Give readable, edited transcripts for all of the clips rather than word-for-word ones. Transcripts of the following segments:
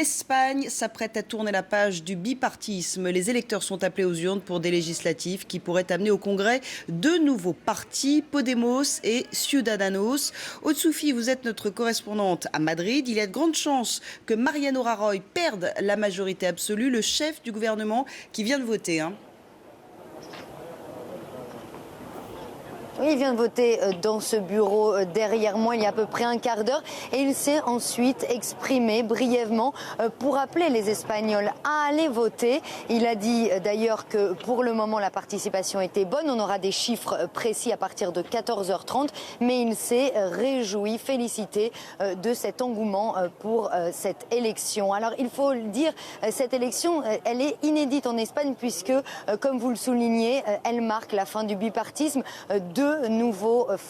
L'Espagne s'apprête à tourner la page du bipartisme. Les électeurs sont appelés aux urnes pour des législatives qui pourraient amener au Congrès deux nouveaux partis, Podemos et Ciudadanos. Aude-Soufi, vous êtes notre correspondante à Madrid. Il y a de grandes chances que Mariano Rajoy perde la majorité absolue, le chef du gouvernement qui vient de voter. Il vient de voter dans ce bureau derrière moi il y a à peu près un quart d'heure et il s'est ensuite exprimé brièvement pour appeler les Espagnols à aller voter. Il a dit d'ailleurs que pour le moment la participation était bonne, on aura des chiffres précis à partir de 14h30, mais il s'est réjoui, félicité de cet engouement pour cette élection. Alors il faut le dire, cette élection elle est inédite en Espagne puisque comme vous le soulignez, elle marque la fin du bipartisme. Deux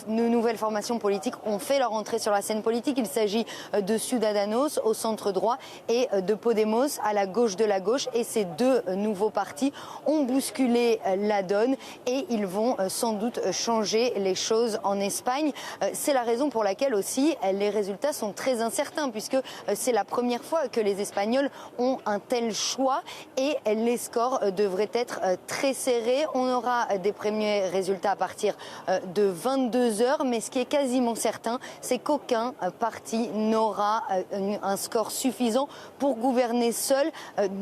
nouvelles formations politiques ont fait leur entrée sur la scène politique. Il s'agit de Ciudadanos au centre droit et de Podemos à la gauche de la gauche. Et ces deux nouveaux partis ont bousculé la donne et ils vont sans doute changer les choses en Espagne. C'est la raison pour laquelle aussi les résultats sont très incertains puisque c'est la première fois que les Espagnols ont un tel choix et les scores devraient être très serrés. On aura des premiers résultats à partir de 22h, mais ce qui est quasiment certain, c'est qu'aucun parti n'aura un score suffisant pour gouverner seul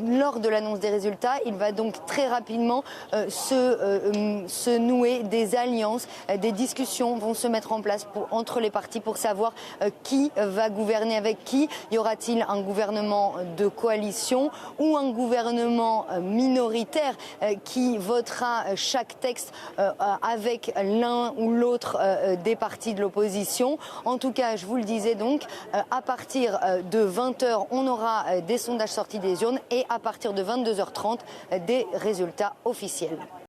lors de l'annonce des résultats. Il va donc très rapidement se nouer des alliances, des discussions vont se mettre en place entre les partis pour savoir qui va gouverner avec qui. Y aura-t-il un gouvernement de coalition ou un gouvernement minoritaire qui votera chaque texte avec l'un ou l'autre des partis de l'opposition. En tout cas, je vous le disais donc, à partir de 20h, on aura des sondages sortis des urnes et à partir de 22h30, des résultats officiels.